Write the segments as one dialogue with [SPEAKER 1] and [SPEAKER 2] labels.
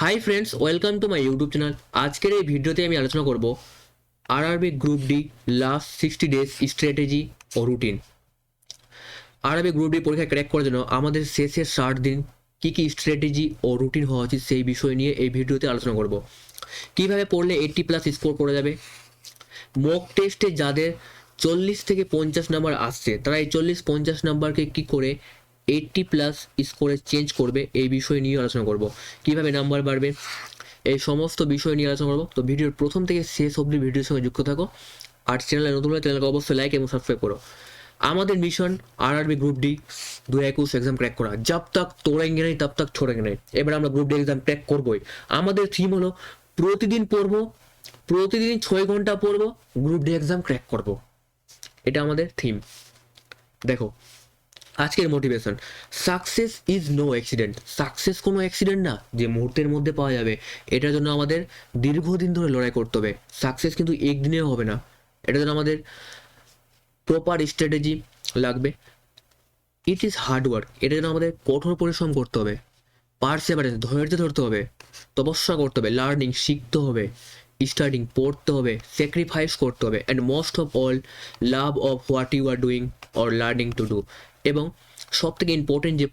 [SPEAKER 1] High friends, welcome to my YouTube channel. আজকের এই ভিডিওতে আমি আলোচনা করব RRB group D last 60 days strategy ও রুটিন। আরআরবি গ্রুপ ডি পরীক্ষা ক্র্যাক করার জন্য আমাদের শেষের 60 দিন কী কী স্ট্র্যাটেজি ও রুটিন হওয়া উচিত সেই বিষয় নিয়ে এই ভিডিওতে আলোচনা করব। কীভাবে পড়লে 80+ স্কোর করা যাবে, মক টেস্টে যাদের 40 থেকে 50 নাম্বার আসছে তারা এই 40-50 নাম্বারকে কী করে 80+ স্কোরে চেঞ্জ করবে এই বিষয় নিয়ে আলোচনা করব। কিভাবে নাম্বার বাড়বে এই সমস্ত বিষয় নিয়ে আলোচনা করবো। তো ভিডিওর প্রথম থেকে শেষ অবধি ভিডিওর সঙ্গে যুক্ত থাকো। আর চ্যানেলে নতুন হলে চ্যানেলকে অবশ্যই লাইক এবং সাবস্ক্রাইব করো। আমাদের mission RRB group D 2021 exam crack করা, জব তক তোড়েঙ্গে নেই তব তক ছোড়েঙ্গে নেই। এবার আমরা গ্রুপ ডি এক্সাম ক্র্যাক করবোই। আমাদের থিম হলো প্রতিদিন পড়বো, প্রতিদিন 6 ঘন্টা পড়বো, গ্রুপ ডি এক্সাম ক্র্যাক করবো। এটা আমাদের থিম। দেখো আজকের motivation, success is no accident. Success কোনো অ্যাক্সিডেন্ট না যে মুহূর্তের মধ্যে পাওয়া যাবে। এটার জন্য আমাদের দীর্ঘদিন ধরে লড়াই করতে হবে। সাকসেস কিন্তু একদিনেও হবে না, এটার জন্য আমাদের প্রপার স্ট্র্যাটেজি লাগবে। ইট ইজ হার্ড ওয়ার্ক, এটার জন্য আমাদের কঠোর পরিশ্রম করতে হবে, পারসেভারেন্স ধৈর্য ধরতে হবে, তপস্যা করতে হবে, লার্নিং শিখতে হবে, স্টাডিং পড়তে হবে, স্যাক্রিফাইস করতে হবে, and most of all love of what you are doing or learning to do. এবং সব থেকে ইম্পর্টেন্ট যে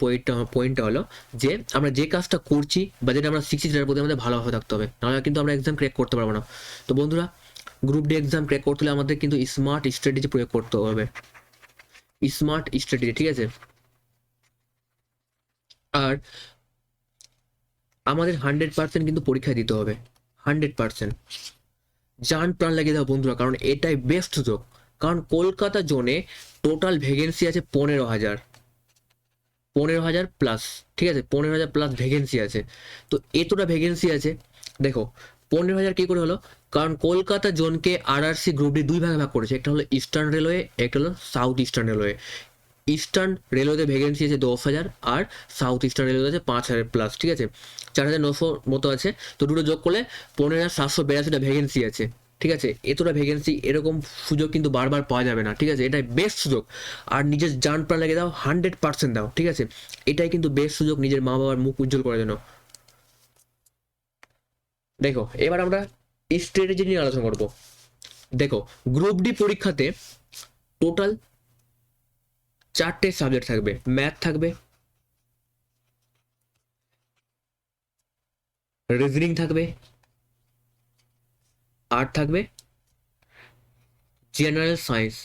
[SPEAKER 1] পয়েন্টটা হলো যে আমরা যে কাজটা করছি বা যেটা আমরা শিখছি সেটার প্রতি আমাদের ভালোভাবে থাকতে হবে, নাহলে কিন্তু আমরা এক্সাম ক্র্যাক করতে পারবো না। তো বন্ধুরা, গ্রুপ ডি এক্সাম ক্র্যাক করতে হলে আমাদের কিন্তু স্মার্ট স্ট্র্যাটেজি প্রয়োগ করতে হবে। স্মার্ট স্ট্র্যাটেজি, ঠিক আছে? আর আমাদের 100% কিন্তু পরীক্ষায় দিতে হবে, 100%। জান প্রাণ লাগিয়ে দাও বন্ধুরা, কারণ এটাই বেস্ট সুযোগ। কারণ কলকাতা জোনে টোটাল ভ্যাকেন্সি আছে 15,000 প্লাস, ঠিক আছে? 15,000 প্লাস ভ্যাকেন্সি আছে। তো এতটা ভ্যাকেন্সি আছে, দেখো 15,000 কী করে হলো? কারণ কলকাতা জোনকে আরআরসি গ্রুপ ডি দুই ভাগে ভাগ করেছে, একটা হলো ইস্টার্ন রেলওয়ে, একটা হলো সাউথ ইস্টার্ন রেলওয়ে। ইস্টার্ন রেলওয়েতে ভ্যাকেন্সি আছে 10,000 আর সাউথ ইস্টার্ন রেলওয়েতে আছে 5,000 প্লাস, ঠিক আছে? 4,900 মতো আছে। তো দুটো যোগ করলে 15,782টা ভ্যাকেন্সি আছে, ঠিক আছে? এতটা ভ্যাকেন্সি, এরকম সুযোগ কিন্তু বারবার পাওয়া যাবে না, ঠিক আছে? এটাই বেস্ট সুযোগ। আর নিজের জান প্রাণ লাগিয়ে দাও, 100% দাও, ঠিক আছে? এটাই কিন্তু বেস্ট সুযোগ নিজের মা বাবার মুখ উজ্জ্বল করার জন্য। দেখো এবার আমরা স্ট্র্যাটেজি নিয়ে আলোচনা করব। দেখো গ্রুপ ডি পরীক্ষাতে টোটাল 4টে সাবজেক্ট থাকবে। ম্যাথ থাকবে, রিজনিং থাকবে, আর্ট থাকবে, জেনারেল সায়েন্স।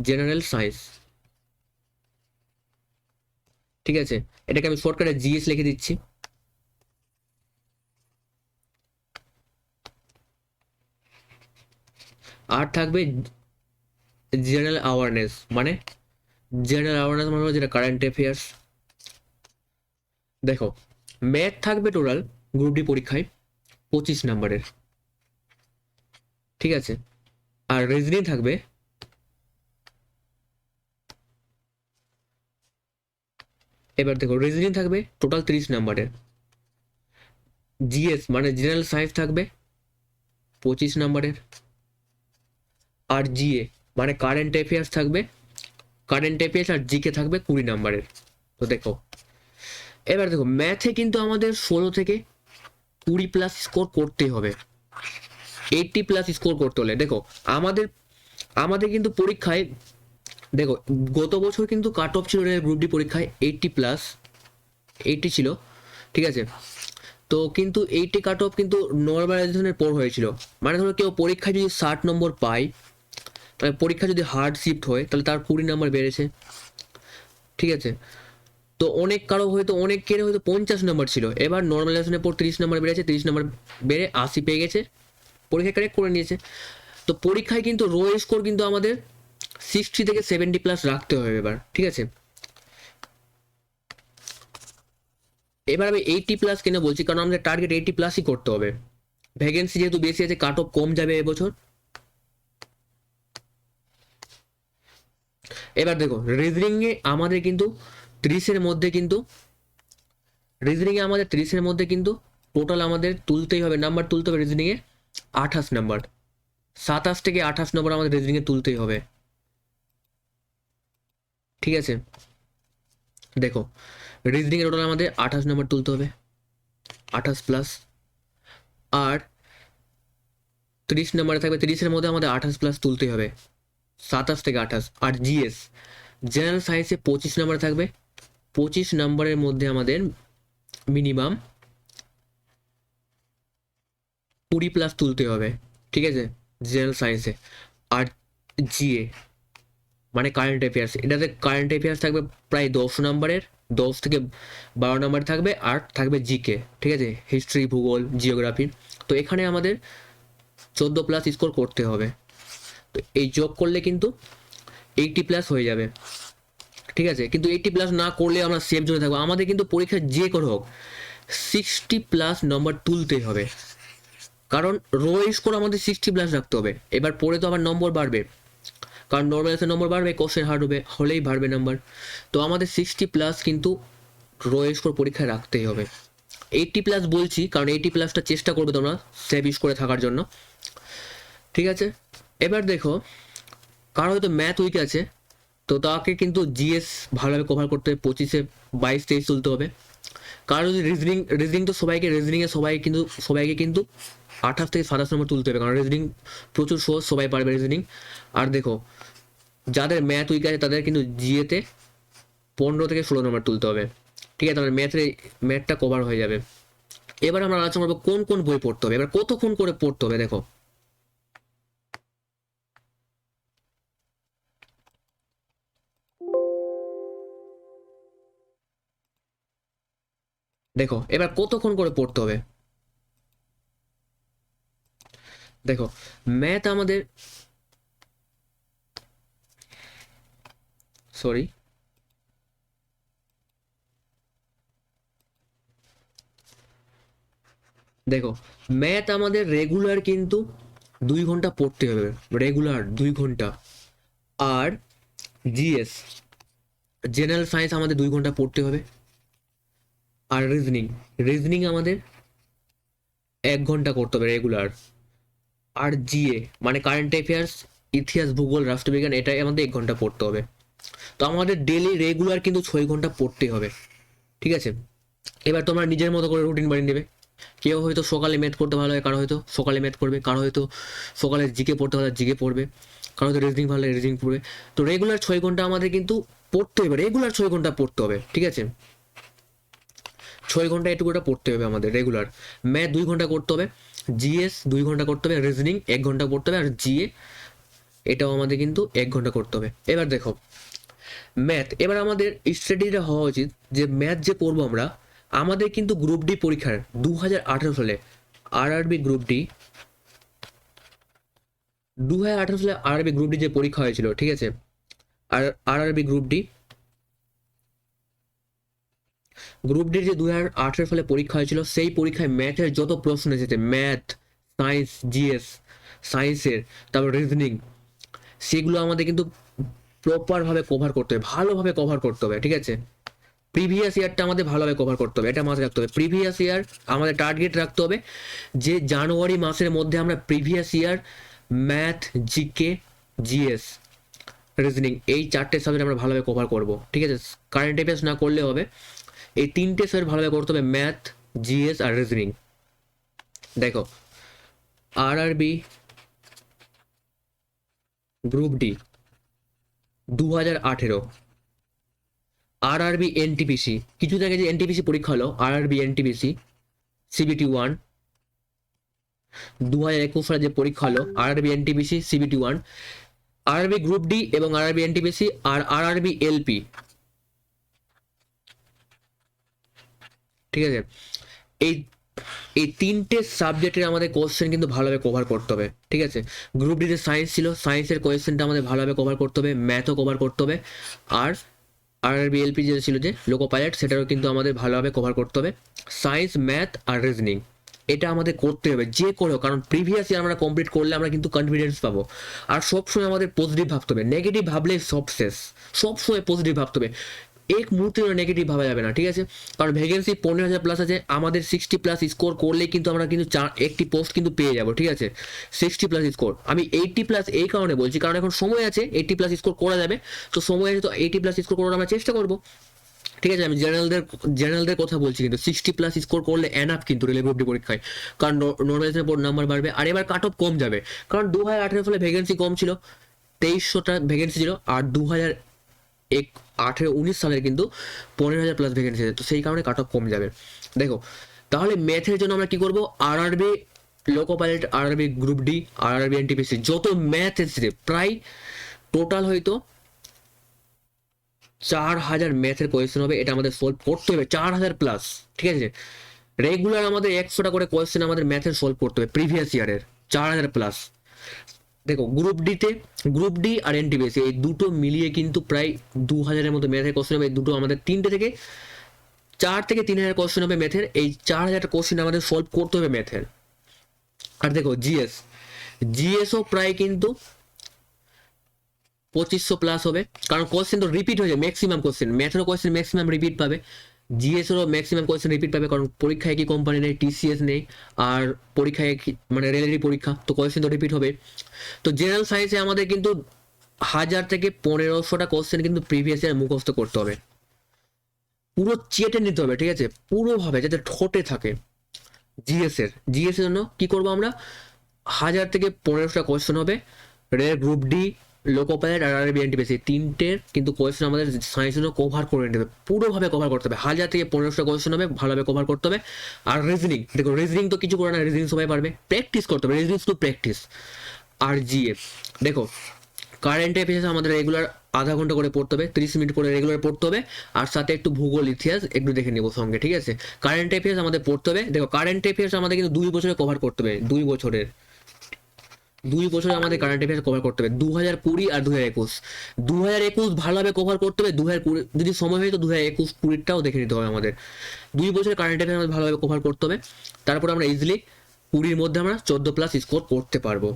[SPEAKER 1] জেনারেল সায়েন্স, ঠিক আছে? এটাকে আমি শর্টকাটে জিএস লিখে দিচ্ছি। আর্ট থাকবে জেনারেল অ্যাওয়ারনেস, মানে জেনারেল অ্যাওয়ারনেস মানে হলো যেটা কারেন্ট অ্যাফেয়ার্স। দেখো ম্যাথ থাকবে টোটাল গ্রুপ ডি পরীক্ষায় 25 নাম্বারের, ঠিক আছে? আর রিজনিং থাকবে, এবার দেখো রিজনিং থাকবে টোটাল 30 নাম্বারের। জিএস মানে জেনারেল সায়েন্স থাকবে 25 নাম্বারের। আর জিএ মানে কারেন্ট অ্যাফেয়ার্স থাকবে, কারেন্ট অ্যাফেয়ার্স আর জিকে থাকবে 20 নাম্বারের। তো দেখো এবার দেখো ম্যাথে কিন্তু আমাদের 16 থেকে 20+ স্কোর করতেই হবে, 80+ স্কোর করতে হলে। দেখো আমাদের আমাদের কিন্তু পরীক্ষায়, দেখো গত বছর কিন্তু কাট অফ ছিল গ্রুপ ডি পরীক্ষায় 80+, 80 ছিল, ঠিক আছে? তো কিন্তু 80 কাট অফ কিন্তু নর্মালাইজেশনের পর হয়েছিল। মানে ধরো কেউ পরীক্ষায় যদি 60 নম্বর পায়, তাহলে পরীক্ষা যদি হার্ড শিফট হয় তাহলে তার 20 নাম্বার বেড়েছে, ঠিক আছে? তো অনেকের হয়তো 50 নাম্বার ছিল, এবার নর্মালাইজেশনের পর 30 নাম্বার বেড়েছে, 30 নাম্বার বেড়ে 80 পেয়ে গেছে, পরীক্ষা কারেক্ট করে নিয়েছে। তো পরীক্ষায় কিন্তু রো স্কোর কিন্তু আমাদের 60 থেকে 70+ রাখতে হবে এবার, ঠিক আছে? এবার আমি 80+ কেন বলছি, কারণ আমাদের টার্গেট 80+ই করতে হবে। ভ্যাকেন্সি যেহেতু বেশি আছে, কাট অফ কম যাবে এবছর। এবার দেখো রিজনিংয়ে আমাদের কিন্তু 30-এর মধ্যে কিন্তু রিজনিংয়ে আমাদের 30-এর মধ্যে কিন্তু টোটাল আমাদের তুলতেই হবে, নাম্বার তুলতে হবে রিজনিংয়ে 28 নাম্বার। 27 থেকে 28 নম্বর আমাদের রিজনিংয়ে তুলতেই হবে, ঠিক আছে? দেখো রিজনিংয়ের টোটাল আমাদের 28 নম্বর তুলতে হবে, 28 প্লাস, আর 30 নম্বরে থাকবে, 30-এর মধ্যে আমাদের 28 প্লাস তুলতে হবে, 27 থেকে 28। আর জিএস জেনারেল সায়েন্সে 25 নম্বরে থাকবে, 25 নম্বরের মধ্যে আমাদের মিনিমাম 20 প্লাস তুলতে হবে, ঠিক আছে, জেনারেল সায়েন্সে। আর জিএ মানে কারেন্ট অ্যাফেয়ার্স, এটাতে কারেন্ট অ্যাফেয়ার্স থাকবে প্রায় 10 নম্বরের, 10 থেকে 12 নম্বর থাকবে, আর থাকবে জিকে, ঠিক আছে, হিস্ট্রি, ভূগোল, জিওগ্রাফি। তো এখানে আমাদের 14 প্লাস স্কোর করতে হবে। তো এই যোগ করলে কিন্তু 80 প্লাস হয়ে যাবে, ঠিক আছে। কিন্তু 80 প্লাস না করলে আমরা সেফ জোনে থাকবো। আমাদের কিন্তু পরীক্ষা যে করে হোক 60 প্লাস নম্বর তুলতেই হবে, কারণ রো স্কোর আমাদের 60 প্লাস রাখতে হবে। এবার পরে তো আবার নম্বর বাড়বে, কারণ নর্মাল নম্বর বাড়বে, কোশ্চেন হার্ড হবে, হলেই বাড়বে নাম্বার। তো আমাদের 60 প্লাস কিন্তু রো স্কোর পরীক্ষায় রাখতেই হবে। 80 প্লাস বলছি কারণ 80 প্লাসটা চেষ্টা করবে তোমরা সেভ করে থাকার জন্য, ঠিক আছে। এবার দেখো কারো হয়তো ম্যাথ উইক আছে, তো তাকে কিন্তু জিএস ভালোভাবে কভার করতে হবে, 25-এ 22-23 তুলতে হবে। কারণ যদি রিজনিং তো সবাইকে কিন্তু 28 থেকে 27 নম্বর তুলতে হবে, কারণ রিজনিং প্রচুর সহজ, সবাই পারবে রিজনিং। আর দেখো যাদের ম্যাথ উইক আছে তাদের কিন্তু জিএতে 15 থেকে 16 নম্বর তুলতে হবে, ঠিক আছে, তাহলে ম্যাথটা কভার হয়ে যাবে। এবার আমরা আলোচনা করবো কোন কোন বই পড়তে হবে, এবার কতক্ষণ করে পড়তে হবে। দেখো এবার কতক্ষণ করে পড়তে হবে। দেখো ম্যাথ আমাদের, সরি, দেখো ম্যাথ আমাদের রেগুলার কিন্তু 2 ঘন্টা পড়তে হবে, রেগুলার 2 ঘন্টা। আর জিএস জেনারেল সায়েন্স আমাদের 2 ঘন্টা পড়তে হবে। আর রিজনিং আমাদের 1 ঘন্টা করতে হবে রেগুলার। আর জিএ মানে কারেন্ট অ্যাফেয়ার্স, ইতিহাস, ভূগোল, রাষ্ট্রবিজ্ঞান, এটাই আমাদের 1 ঘন্টা পড়তে হবে। তো আমাদের ডেলি রেগুলার কিন্তু 6 ঘন্টা পড়তে হবে, ঠিক আছে। এবার তোমরা নিজের মতো করে রুটিন বানিয়ে নেবে। কেউ হয়তো সকালে ম্যাথ করতে ভালো হয়, কারো হয়তো সকালে ম্যাথ করবে, কারো হয়তো সকালে জিকে পড়তে ভালো জিকে পড়বে, কারো হয়তো রিজনিং ভালো লাগে রিজনিং পড়বে। তো রেগুলার 6 ঘন্টা আমাদের কিন্তু পড়তে হবে, রেগুলার 6 ঘন্টা পড়তে হবে, ঠিক আছে। 6 ঘন্টা এটুকুটা পড়তে হবে আমাদের রেগুলার। ম্যাথ 2 ঘন্টা করতে হবে, জিএস 2 ঘন্টা করতে হবে, রিজনিং 1 ঘন্টা করতে হবে, আর জিএ এটাও আমাদের কিন্তু 1 ঘন্টা করতে হবে। এবার দেখো ম্যাথ, এবার আমাদের স্ট্র্যাটেজিটা হওয়া উচিত যে ম্যাথ যে পড়বো আমরা, আমাদের কিন্তু গ্রুপ ডি পরীক্ষার 2018 সালে আরআরবি গ্রুপ ডি 2018 সালে আরআরবি গ্রুপ ডি যে পরীক্ষা হয়েছিল, ঠিক আছে, আর আরআরবি গ্রুপ ডির যে 2018 সালে পরীক্ষা হয়েছিল, সেই পরীক্ষায় ম্যাথের যত প্রশ্ন এসেছে, ম্যাথ, সায়েন্স, জিএস, সায়েন্সের, তারপর রিজনিং, সেগুলো আমাদের কিন্তু প্রপারভাবে কভার করতে হবে, ভালোভাবে কভার করতে হবে, ঠিক আছে। প্রিভিয়াস ইয়ারটা আমাদের ভালোভাবে কভার করতে হবে, এটা মাথায় রাখতে হবে। প্রিভিয়াস ইয়ার আমাদের টার্গেট রাখতে হবে যে জানুয়ারি মাসের মধ্যে আমরা previous year math, GK, GS, reasoning এই 4টে সাবজেক্ট আমরা ভালোভাবে কভার করব, ঠিক আছে। কারেন্ট অ্যাফেয়ার্স না করলে হবে, এই 3টে সাবজেক্ট ভালোভাবে করতে হবে, ম্যাথ, জিএস আর রিজনিং। দেখো RRB group D 2018, RRB NTPC, কিছু জায়গায় যে এনটিপিসি পরীক্ষা হলো, আরআরবি এনটিপিসি সিবিটি 1, 2021 সালে যে পরীক্ষা হলো RRB NTPC CBT 1, RRB group D এবং আরআরবি এনটিপিসি আর আরআরবি এলপি, ঠিক আছে। এই এই 3টে সাবজেক্টের আমাদের কোশ্চেন কিন্তু ভালোভাবে কভার করতে হবে, ঠিক আছে। গ্রুপ ডিতে সায়েন্স ছিল, সায়েন্সের কোয়েশ্চেনটা আমাদের ভালোভাবে কভার করতে হবে, ম্যাথও কভার করতে হবে, আর আরআরবি এলপি যেটা ছিল যে লোকো পাইলট, সেটাও কিন্তু আমাদের ভালোভাবে কভার করতে হবে। সায়েন্স, ম্যাথ আর রিজনিং এটা আমাদের করতে হবে যে করে, কারণ প্রিভিয়াস ইয়ার আমরা কমপ্লিট করলে আমরা কিন্তু কনফিডেন্স পাবো। আর সবসময় আমাদের পজিটিভ ভাবতে হবে, নেগেটিভ ভাবলে সব শেষ। সবসময় পজিটিভ ভাবতে হবে, এক মুহূর্তে নেগেটিভ ভাবা যাবে না, ঠিক আছে। কারণ ভ্যাকেন্সি 15,000 প্লাস আছে, আমাদের 60 প্লাস স্কোর করলে কিন্তু আমরা কিন্তু একটি পোস্ট কিন্তু পেয়ে যাবো, ঠিক আছে। 60 প্লাস স্কোর, আমি 80 প্লাস এই কারণে বলছি কারণ এখন সময় আছে, 80 প্লাস স্কোর করা যাবে। তো সময় আছে, তো 80 প্লাস স্কোর করার আমরা চেষ্টা করবো, ঠিক আছে, আমি জেনারেলদের কথা বলছি, কিন্তু 60+ স্কোর করলে এনাফ কিন্তু রেল গ্রুপ ডি পরীক্ষায়, কারণ নর্মালাইজেশনের পর নাম্বার বাড়বে, আর এবার কাট অফ কম যাবে, কারণ 2018 সালে ভ্যাকেন্সি কম ছিল, 2300টা ভ্যাকেন্সি ছিল, আর 2018-19 সালের কিন্তু 15,000+ ভ্যাকেন্সি আছে, তো সেই কারণে কাট অফ কম যাবে। দেখো তাহলে ম্যাথের জন্য আমরা কি করব, RRB loco pilot, RRB group D, RRB NTPC, যত ম্যাথ এসেছে প্রায় টোটাল হয়তো 4,000 ম্যাথের কোয়েশ্চেন হবে, এটা আমাদের সলভ করতে হবে 4,000+। ঠিক আছে, রেগুলার আমাদের 100টা করে কোয়েশ্চেন আমাদের ম্যাথের সলভ করতে হবে প্রিভিয়াস ইয়ারের, 4,000+। দেখো গ্রুপ ডি আর এনটিপিসি এই দুটো মিলিয়ে কিন্তু প্রায় 2,000-এর মতো ম্যাথের কোয়েশ্চেন হবে, এই দুটো আমাদের 4 থেকে 3,000 কোয়েশ্চেন হবে ম্যাথের, এই 4,000 কোয়েশ্চেন আমাদের সলভ করতে হবে ম্যাথের। আর দেখো জিএসও প্রায় কিন্তু 2500+ হবে, কারণ কোয়েশ্চেন তো রিপিট হয়ে যায়, ম্যাক্সিমাম কোয়েশ্চেন ম্যাথেরও কোয়েশ্চেন ম্যাক্সিমাম রিপিট পাবে, জিএসেরও ম্যাক্সিমাম কোয়েশ্চেন রিপিট পাবে, কারণ পরীক্ষায় একই কোম্পানি নেই, টিসিএস নেই, আর পরীক্ষায় একই মানে রেলেরই পরীক্ষা, তো কোয়েশ্চেন তো রিপিট হবে। তো জেনারেল সায়েন্সে আমাদের কিন্তু 1,000 থেকে 1,500টা কোয়েশ্চেন কিন্তু প্রিভিয়াস ইয়ার মুখস্থ করতে হবে, পুরো চেটে নিতে হবে, ঠিক আছে, পুরোভাবে যাতে ঠোঁটে থাকে। জিএস এর জন্য কি করবো আমরা, 1,000 থেকে 1,500টা কোয়েশ্চেন হবে, rail group D, loco pilot আর আরআরবি এনটিপিসি তিনটের কিন্তু কোয়েশ্চেন আমাদের সায়েন্স জন্য কভার করে নিতে হবে, পুরোভাবে কভার করতে হবে, 1,000 থেকে 1,500টা কোয়েশ্চেন হবে, ভালোভাবে কভার করতে হবে। আর রিজনিং, দেখো রিজনিং তো কিছু করে না, রিজনিং সবাই পারবে, প্র্যাকটিস করতে হবে, রিজনিং টু প্র্যাকটিস। আর জিএস দেখো কারেন্ট অ্যাফেয়ার্স আমাদের রেগুলার আধা ঘন্টা করে পড়তে হবে, 30 মিনিট করে রেগুলার পড়তে হবে, আর সাথে একটু ভূগোল ইতিহাস একটু দেখে নেবো সঙ্গে, ঠিক আছে। কারেন্ট অ্যাফেয়ার্স আমাদের পড়তে হবে, দেখো কারেন্ট অ্যাফেয়ার্স আমাদের কিন্তু 2 বছরে কভার করতে হবে, 2 বছরে আমাদের কারেন্ট অ্যাফেয়ার্স কভার করতে হবে, 2020 আর 2021। 2021 ভালোভাবে কভার করতে হবে, 2020 যদি সময় হয় তো 2021-20টাও দেখে নিতে হবে আমাদের। 2 বছরের কারেন্ট অ্যাফেয়ার্স আমাদের ভালোভাবে কভার করতে হবে, তারপর আমরা ইজিলি 20-র মধ্যে আমরা 14+ স্কোর করতে পারবো।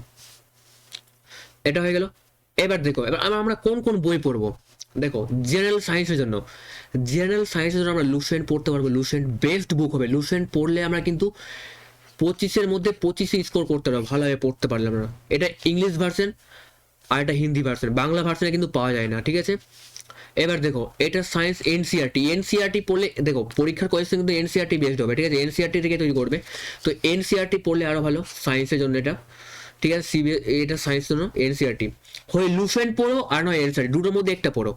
[SPEAKER 1] এটা হয়ে গেল। এবার দেখো এবার আমরা কোন কোন বই পড়বো। দেখো জেনারেল সায়েন্সের জন্য আমরা লুসেন্ট পড়তে পারবো, লুসেন্ট বেস্ট বুক হবে, লুসেন্ট পড়লে আমরা কিন্তু 25-এর মধ্যে 25 স্কোর করতে পারবো, ভালোভাবে পড়তে পারলাম না। এটা ইংলিশ ভার্সন আর এটা হিন্দি ভার্সন, বাংলা ভার্সনে কিন্তু পাওয়া যায় না, ঠিক আছে। এবার দেখো এটা সায়েন্স এনসিআরটি পড়লে দেখো পরীক্ষার কোয়েশ্চেন কিন্তু এনসিআরটি বেসড হবে, ঠিক আছে, এনসিআরটি থেকে তৈরি করবে, তো এনসিআরটি পড়লে আরো ভালো সায়েন্সের জন্য এটা, ঠিক আছে। এটা সায়েন্সের জন্য এনসিআরটি হয় লুসেন্ট পড়ো আর নয় এনসিআরটি, দুটোর মধ্যে একটা পড়ো।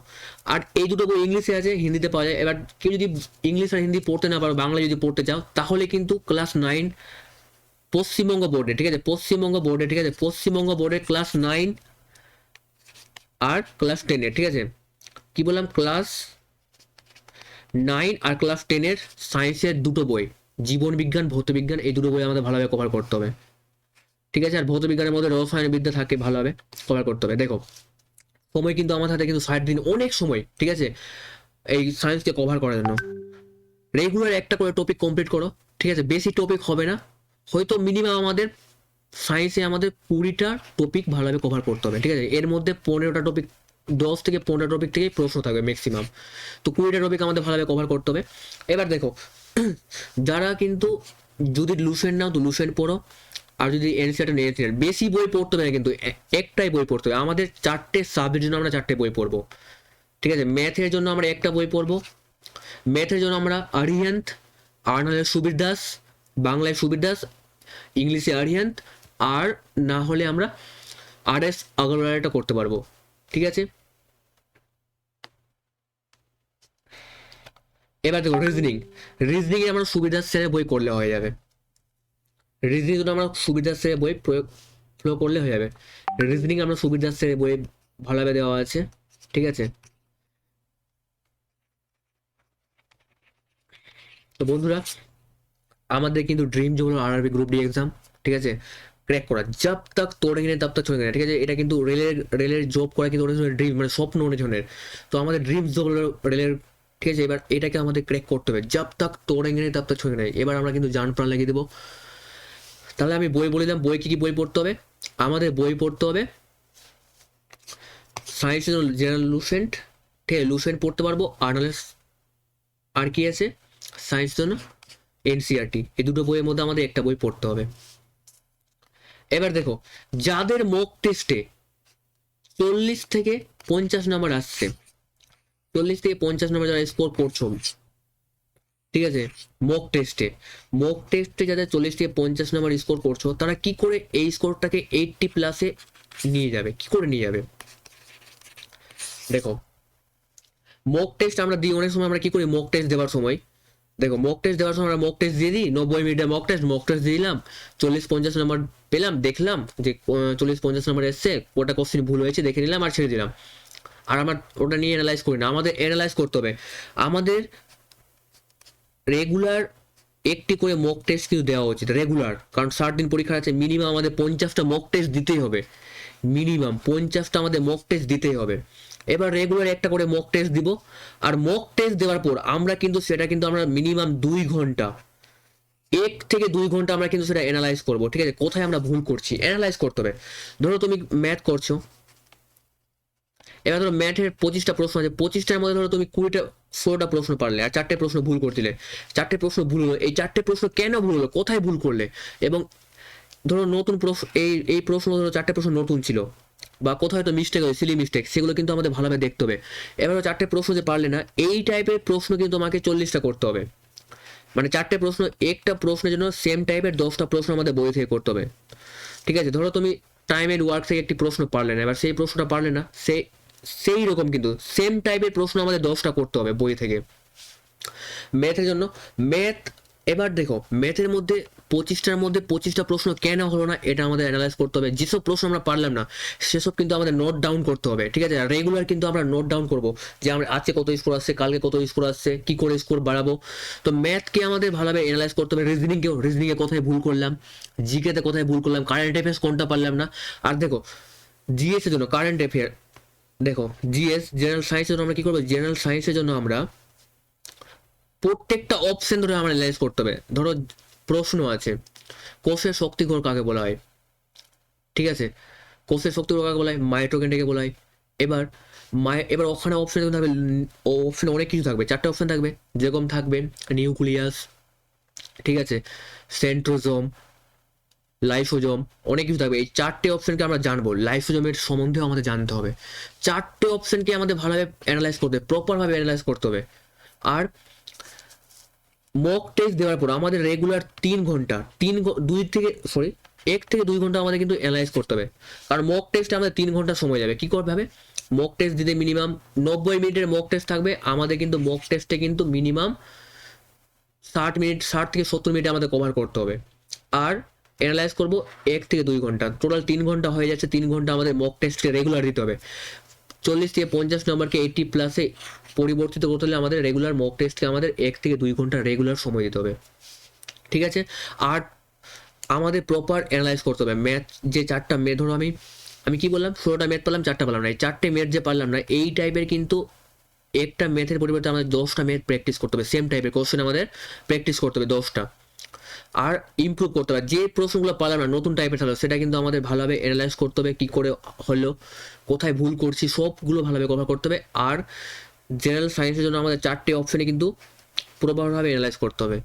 [SPEAKER 1] আর এই দুটো বই ইংলিশে আছে, হিন্দিতে পাওয়া যায়। এবার কেউ যদি ইংলিশ আর হিন্দি পড়তে না পারো, বাংলা যদি পড়তে চাও, তাহলে কিন্তু ক্লাস 9 পশ্চিমবঙ্গ বোর্ডে, ঠিক আছে, পশ্চিমবঙ্গ বোর্ডে ক্লাস 9 আর ক্লাস 10-এর, ঠিক আছে, কি বললাম, ক্লাস 9 আর ক্লাস 10-এর সায়েন্সের দুটো বই, জীবন বিজ্ঞান, ভৌত বিজ্ঞান, এই দুটো বই আমাদের ভালোভাবে কভার করতে হবে, ঠিক আছে। আর ভৌত বিজ্ঞানের মধ্যে রসায়ন বিদ্যা থাকে, ভালোভাবে কভার করতে হবে। দেখো সময় কিন্তু আমার হাতে কিন্তু 60 দিন, অনেক সময়, ঠিক আছে, এই সায়েন্সকে কভার করার জন্য। রেগুলার একটা করে টপিক কমপ্লিট করো, ঠিক আছে, বেশি টপিক হবে না, হয়তো মিনিমাম আমাদের সায়েন্সে আমাদের 20টা টপিক ভালোভাবে কভার করতে হবে, ঠিক আছে। এর মধ্যে 15টা টপিক, 10 থেকে 15টা টপিক থেকেই প্রশ্ন থাকবে ম্যাক্সিমাম, তো 20টা টপিক আমাদের ভালোভাবে কভার করতে হবে। এবার দেখো যারা কিন্তু যদি লুসেন্ট নাও তো লুসেন্ট পড়ো, আর যদি এনসিআরটি নেই এনসিআরটি, বেশি বই পড়তে হবে না কিন্তু, একটাই বই পড়তে হবে। আমাদের 4টে সাবজেক্টের জন্য আমরা 4টে বই পড়বো, ঠিক আছে। ম্যাথের জন্য আমরা একটা বই পড়বো, ম্যাথের জন্য আমরা আরিহান্ত, আর নাহলে সুবীর দাস, বাংলায় সুবীর দাস, ইংলিশে আরিহান্ত, আর না হলে আমরা RS আগরওয়ালাটা করতে পারবো, ঠিক আছে। এবার দেখো রিজনিং এ আমরা সুবীর দাস স্যারের বই করলে হয়ে যাবে, রিজনিং জন্য আমরা সুবীর দাস স্যারের বই ফলো করলে হয়ে যাবে। রিজনিং আমরা সুবীর দাস স্যারের বই ভালোভাবে দেওয়া আছে, ঠিক আছে। তো বন্ধুরা আমাদের কিন্তু ড্রিম জব হলো আরআরবি গ্রুপ ডি এক্সাম, ঠিক আছে, ক্র্যাক করা, জব তক তোড়েঙ্গে তব তক ছোড়েঙ্গে না, ঠিক আছে। এটা কিন্তু রেলের জব করা কিন্তু অনেক ড্রিম, মানে স্বপ্ন অনেক জনের। তো আমাদের ড্রিম জব হলো রেলের, ঠিক আছে। এবার এটাকে আমাদের ক্র্যাক করতে হবে, জব তক তোড়েঙ্গে তব তক ছোড়েঙ্গে না। এবার আমরা কিন্তু জান প্রাণ লাগিয়ে দেবো। তাহলে আমি বই বলে দিলাম, বই কি কি বই পড়তে হবে। আমাদের বই পড়তে হবে সায়েন্সের জন্য জেনারেল লুসেন্ট, ঠিক আছে, লুসেন্ট পড়তে পারবো, আর নাহলে আর কি আছে সায়েন্স জন্য এনসিআরটি, এই দুটো বইয়ের মধ্যে আমাদের একটা বই পড়তে হবে। এবার দেখো যাদের মক টেস্টে 40 থেকে 50 নাম্বার আসছে, 40 থেকে 50 নম্বর যারা স্কোর করছো, ঠিক আছে, মক টেস্টে যাদের 40 থেকে 50 নম্বর স্কোর করছো, তারা কি করে এই স্কোরটাকে 80 প্লাসে নিয়ে যাবে, কি করে নিয়ে যাবে? দেখো, মক টেস্ট আমরা দিই অনেক সময়, আমরা কি করি মক টেস্ট দেওয়ার সময়, দেখো মক টেস্ট দেওয়ার সময় আমরা মক টেস্ট দিয়ে দিই, 90 মিনিটের মক টেস্ট দিয়ে দিলাম, 40-50 নম্বর পেলাম, দেখলাম যে 40-50 নম্বর এসছে, ওটা কোশ্চেন ভুল হয়েছে দেখে নিলাম আর ছেড়ে দিলাম। আর আমরা ওটা নিয়ে অ্যানালাইজ করি না, আমাদের অ্যানালাইজ করতে হবে। আমাদের রেগুলার একটি করে মক টেস্ট কিন্তু দেওয়া উচিত, রেগুলার, কারণ 60 দিন পরীক্ষা আছে, মিনিমাম আমাদের 50টা মক টেস্ট দিতেই হবে, মিনিমাম 50টা আমাদের মক টেস্ট দিতেই হবে। এবার রেগুলার একটা করে মক টেস্ট দিব, আর মক টেস্ট দেওয়ার পর আমরা কিন্তু সেটা কিন্তু আমরা মিনিমাম 2 ঘন্টা, 1 থেকে 2 ঘন্টা আমরা কিন্তু সেটা অ্যানালাইজ করবো, ঠিক আছে, কোথায় আমরা ভুল করছি অ্যানালাইজ করতে হবে। ধরো তুমি ম্যাথ করছো, এবার ধরো ম্যাথের 25টা প্রশ্ন আছে, 25টার মধ্যে ধরো তুমি 16টা প্রশ্ন পারলে আর 4টে প্রশ্ন ভুল করছিলে, 4টে প্রশ্ন ভুল হলো, এই 4টে প্রশ্ন কেন ভুল হলো, কোথায় ভুল করলে, এবং ধরো নতুন প্রশ্ন, এই প্রশ্ন ধরো 4টে প্রশ্ন নতুন ছিল, বা কোথায় তো মিস্টেক হয়েছে, সিলি মিস্টেক, সেগুলো কিন্তু আমাদের ভালোভাবে দেখতে হবে। এবারও 4টে প্রশ্ন যে পারলে না, এই টাইপের প্রশ্ন কিন্তু তোমাকে 40টা করতে হবে, মানে 4টে প্রশ্ন, একটা প্রশ্নের জন্য সেম টাইপের 10টা প্রশ্ন আমাদের বই থেকে করতে হবে, ঠিক আছে। ধরো তুমি টাইম এন্ড ওয়ার্ক থেকে একটি প্রশ্ন পারলে না, এবার সেই প্রশ্নটা পারলে না, সেই রকম কিন্তু সেম টাইপের প্রশ্ন আমাদের 10টা করতে হবে বই থেকে। ম্যাথের জন্য ম্যাথ, এবার দেখো ম্যাথের মধ্যে 25টার মধ্যে 25টা প্রশ্ন কেন হলো না, এটা আমাদের অ্যানালাইজ করতে হবে। যেসব প্রশ্ন আমরা পারলাম না সেসব কিন্তু আমাদের নোট ডাউন করতে হবে, ঠিক আছে। রেগুলার কিন্তু আমরা নোট ডাউন করবো যে আমরা আজকে কত স্কোর আসছে, কালকে কত স্কোর আসছে, কি করে স্কোর বাড়াবো। তো ম্যাথকে আমাদের ভালোভাবে অ্যানালাইজ করতে হবে, রিজনিংয়ে কোথায় ভুল করলাম, জিকেতে কোথায় ভুল করলাম, কারেন্ট অ্যাফেয়ার্স কোনটা পারলাম না। আর দেখো জিএস এর জন্য কারেন্ট অ্যাফেয়ার, দেখো জিএস জেনারেল সায়েন্সের জন্য আমরা কি করবো, জেনারেল সায়েন্সের জন্য আমরা প্রত্যেকটা অপশন ধরে আমরা অ্যানালাইজ করতে হবে। ধরো প্রশ্ন আছে, কোষের শক্তিঘর কাকে বলা হয়, ঠিক আছে, কোষের শক্তিঘর কাকে বলা হয়, মাইটোকন্ড্রিয়াকে বলা হয়। এবার ওখানে অপশন থাকবে, অপশন অনেক কিছু থাকবে, 4টে অপশন থাকবে, যেরকম থাকবে নিউক্লিয়াস, ঠিক আছে, সেন্ট্রোজোম, লাইসোজোম, অনেক কিছু থাকবে। এই 4টে অপশনকে আমরা জানবো, লাইসোজোমের সম্বন্ধেও আমাদের জানতে হবে। 4টে অপশনকে আমাদের ভালোভাবে অ্যানালাইজ করতে হবে, প্রপারভাবে অ্যানালাইজ করতে হবে। আর মক টেস্ট দেওয়ার পর আমাদের রেগুলার 3 ঘন্টা, 1 থেকে 2 ঘন্টা আমাদের কিন্তু অ্যানালাইজ করতে হবে। কারণ মক টেস্টে আমাদের 3 ঘন্টা সময় যাবে। কি করতে হবে, মক টেস্ট দিতে মিনিমাম 90 মিনিটের মক টেস্ট থাকবে আমাদের, কিন্তু মক টেস্টে কিন্তু মিনিমাম 60 থেকে 70 মিনিট আমাদের কভার করতে হবে। আর অ্যানালাইজ করব 1 থেকে 2 ঘন্টা, টোটাল 3 ঘন্টা হয়ে যাচ্ছে। 3 ঘন্টা আমাদের মক টেস্টকে রেগুলার দিতে হবে। 40 থেকে 50 নম্বরকে 80 প্লাসে পরিবর্তিত করতে হলে আমাদের রেগুলার মক টেস্টকে আমাদের 1 থেকে 2 ঘন্টা রেগুলার সময় দিতে হবে, ঠিক আছে। আর আমাদের প্রপার অ্যানালাইজ করতে হবে ম্যাথ, যে 4টা ম্যাথ, ধরো আমি কি বললাম, 16টা ম্যাথ পারলাম, 4টা পারলাম না, এই 4টে ম্যাথ যে পারলাম না, এই টাইপের কিন্তু একটা ম্যাথের পরিবর্তে আমাদের 10টা ম্যাথ প্র্যাকটিস করতে হবে, সেম টাইপের কোশ্চেন আমাদের প্র্যাকটিস করতে হবে 10টা। আর ইমপ্রুভ করতে হবে, যে প্রশ্নগুলো পারলাম না নতুন টাইপের থাকলো সেটা কিন্তু আমাদের ভালোভাবে অ্যানালাইজ করতে হবে, কি করে হলো, কোথায় ভুল করছি, সবগুলো ভালোভাবে কভার করতে হবে। আর জেনারেল সায়েন্সের জন্য আমাদের 4টে অপশনে কিন্তু প্রপারভাবে অ্যানালাইজ করতে হবে।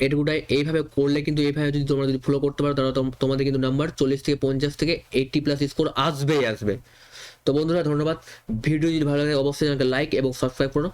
[SPEAKER 1] এটুকুটাই, এইভাবে করলে কিন্তু, এইভাবে যদি তোমরা যদি ফলো করতে পারো, তাহলে তোমাদের কিন্তু নাম্বার 40 থেকে 50 থেকে 80 প্লাস স্কোর আসবেই আসবে। তো বন্ধুরা ধন্যবাদ, ভিডিও যদি ভালো লাগে অবশ্যই চ্যানেলকে লাইক এবং সাবস্ক্রাইব করো।